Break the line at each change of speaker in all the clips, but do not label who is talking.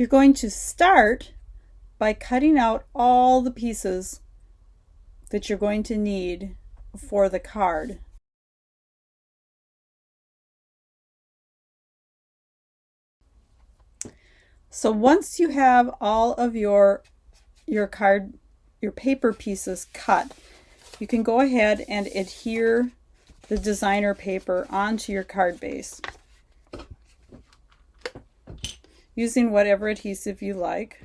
You're going to start by cutting out all the pieces that you're going to need for the card. So once you have all of your paper pieces cut, you can go ahead and adhere the designer paper onto your card base using whatever adhesive you like.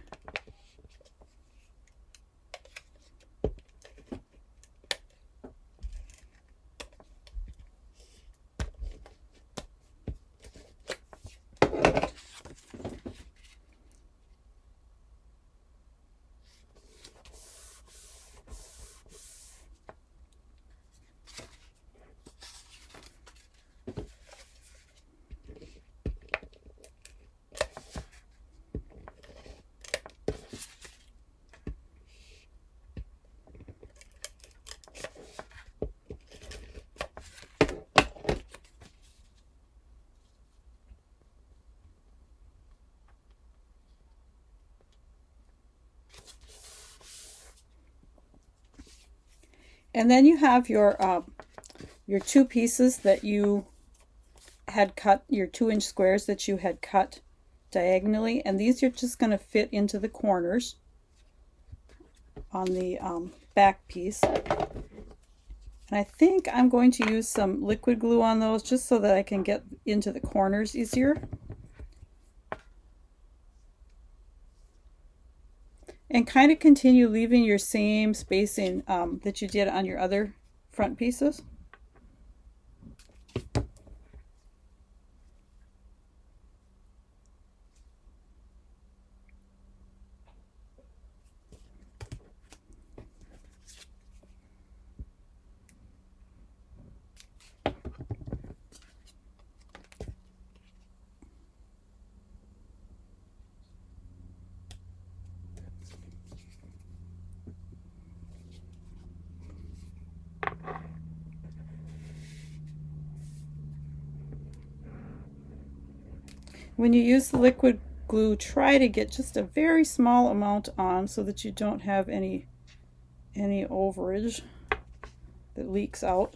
And then you have your 2 pieces that you had cut, your 2-inch squares that you had cut diagonally, and these are just going to fit into the corners on the back piece. And I think I'm going to use some liquid glue on those just so that I can get into the corners easier. And kind of continue leaving your same spacing that you did on your other front pieces. When you use the liquid glue, try to get just a very small amount on so that you don't have any overage that leaks out.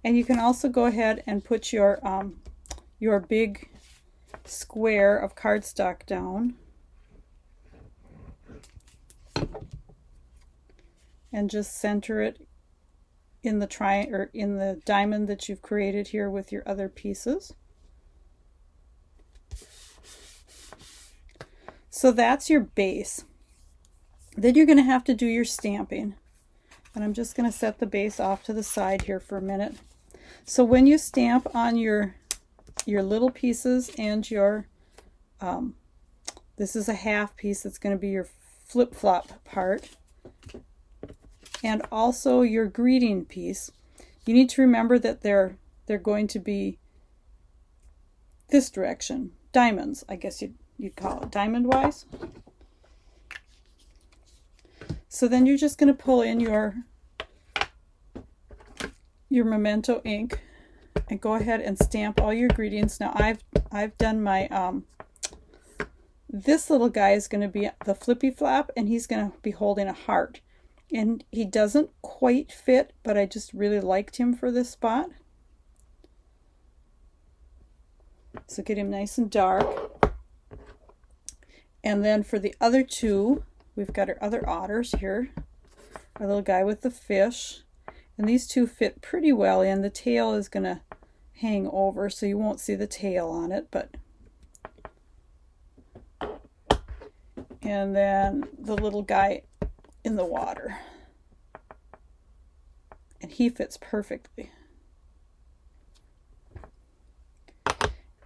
And you can also go ahead and put your big square of cardstock down and just center it in the in the diamond that you've created here with your other pieces. So that's your base. Then you're going to have to do your stamping. And I'm just going to set the base off to the side here for a minute. So when you stamp on your little pieces and your this is a half piece that's going to be your flip-flop part, and also your greeting piece, you need to remember that they're going to be this direction, diamonds, I guess you'd call it, diamond-wise. So then you're just going to pull in your memento ink and go ahead and stamp all your greetings. Now I've done my this little guy is going to be the flippy flap, and he's going to be holding a heart. And he doesn't quite fit, but I just really liked him for this spot. So get him nice and dark. And then for the other two, we've got our other otters here. Our little guy with the fish. And these two fit pretty well in. The tail is going to hang over, so you won't see the tail on it, but... And then the little guy in the water, and he fits perfectly.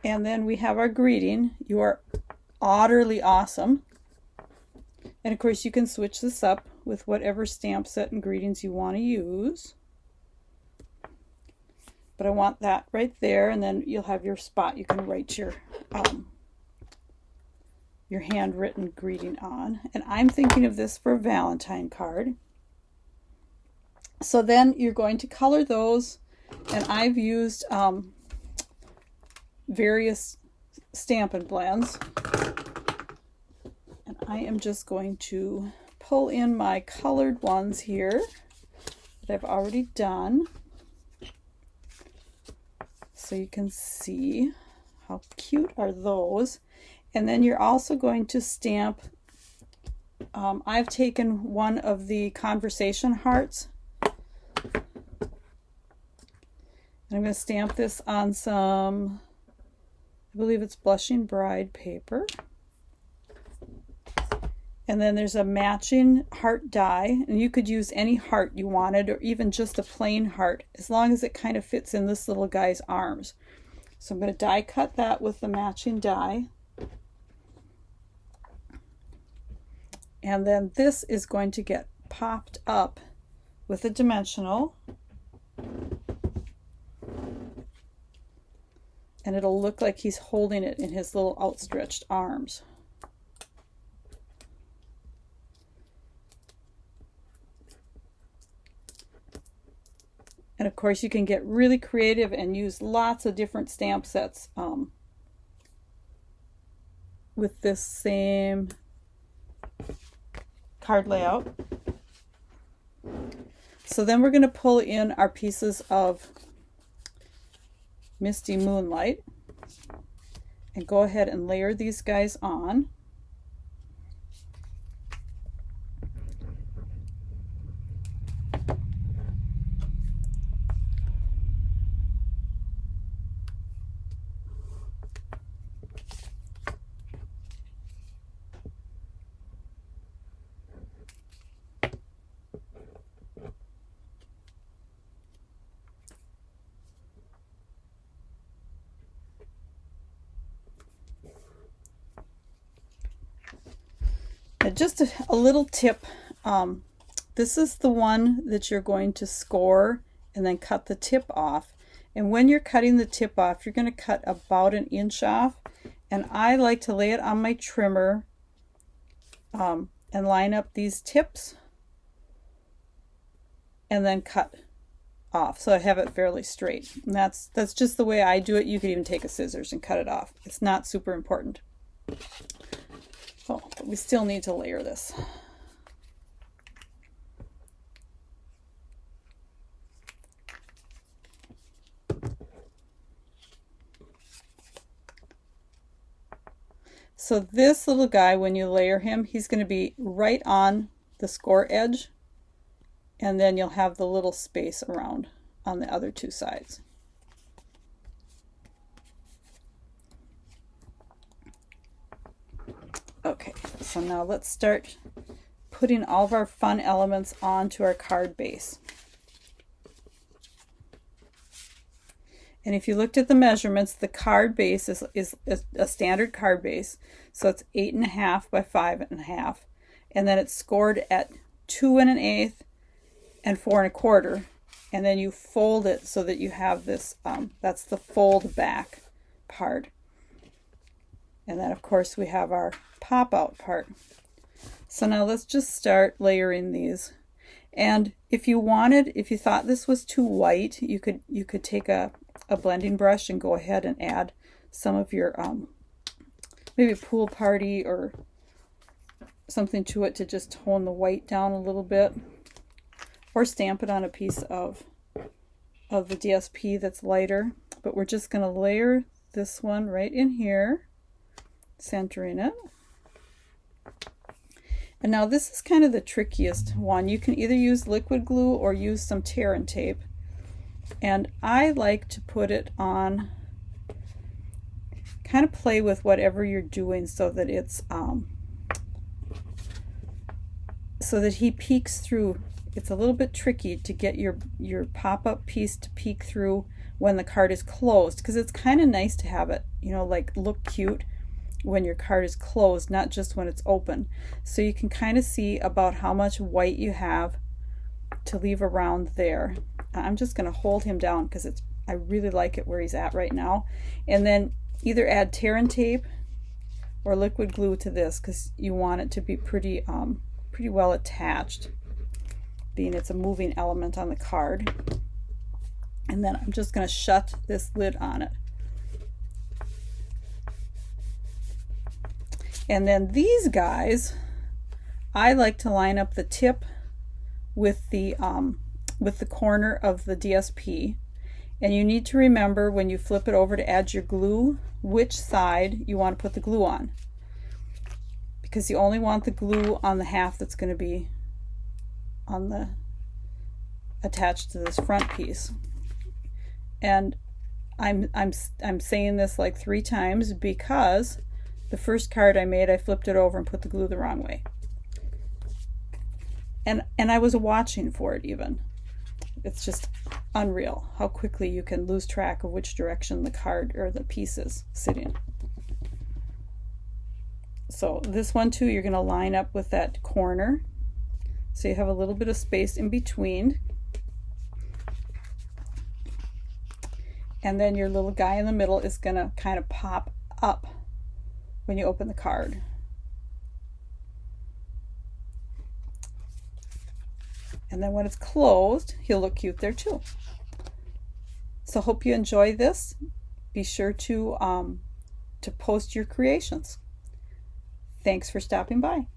And then we have our greeting. You are utterly awesome. And of course you can switch this up with whatever stamp set and greetings you want to use. But I want that right there, and then you'll have your spot you can write your handwritten greeting on. And I'm thinking of this for a Valentine card. So then you're going to color those And I've used various Stampin' Blends. And I am just going to pull in my colored ones here that I've already done, so you can see how cute are those. And then you're also going to stamp, I've taken one of the conversation hearts, and I'm going to stamp this on some, I believe it's Blushing Bride paper. And then there's a matching heart die, and you could use any heart you wanted, or even just a plain heart, as long as it kind of fits in this little guy's arms. So I'm going to die cut that with the matching die. And then this is going to get popped up with a dimensional. And it'll look like he's holding it in his little outstretched arms. And of course you can get really creative and use lots of different stamp sets with this same card layout. So then we're going to pull in our pieces of Misty Moonlight and go ahead and layer these guys on. Just a little tip, this is the one that you're going to score and then cut the tip off. And when you're cutting the tip off, you're going to cut about 1 inch off. And I like to lay it on my trimmer and line up these tips and then cut off, so I have it fairly straight. And that's just the way I do it. You could even take a scissors and cut it off. It's not super important. Oh, but we still need to layer this. So this little guy, when you layer him, he's going to be right on the score edge, and then you'll have the little space around on the other two sides. Okay, so now let's start putting all of our fun elements onto our card base. And if you looked at the measurements, the card base is a standard card base. So it's 8.5 by 5.5. And then it's scored at 2 1/8 and 4 1/4. And then you fold it so that you have this, that's the fold back part. And then of course we have our pop out part. So now let's just start layering these. And if you thought this was too white, you could take a blending brush and go ahead and add some of your maybe Pool Party or something to it to just tone the white down a little bit, or stamp it on a piece of the DSP that's lighter. But we're just going to layer this one right in here, centering it. And now this is kind of the trickiest one. You can either use liquid glue or use some tear and tape. And I like to put it on, kind of play with whatever you're doing so that it's so that he peeks through. It's a little bit tricky to get your pop-up piece to peek through when the card is closed, because it's kind of nice to have it, you know, like look cute when your card is closed, not just when it's open. So you can kind of see about how much white you have to leave around there. I'm just going to hold him down because I really like it where he's at right now. And then either add tear and tape or liquid glue to this, because you want it to be pretty well attached, being it's a moving element on the card. And then I'm just going to shut this lid on it. And then these guys, I like to line up the tip with the corner of the DSP. And you need to remember when you flip it over to add your glue, which side you want to put the glue on. Because you only want the glue on the half that's going to be on the attached to this front piece. And I'm saying this like 3 times because the first card I made, I flipped it over and put the glue the wrong way. And I was watching for it even. It's just unreal how quickly you can lose track of which direction the card or the piece is sitting. So this one too, you're going to line up with that corner so you have a little bit of space in between. And then your little guy in the middle is going to kind of pop up when you open the card. And then when it's closed, he'll look cute there too. So hope you enjoy this. Be sure to post your creations. Thanks for stopping by.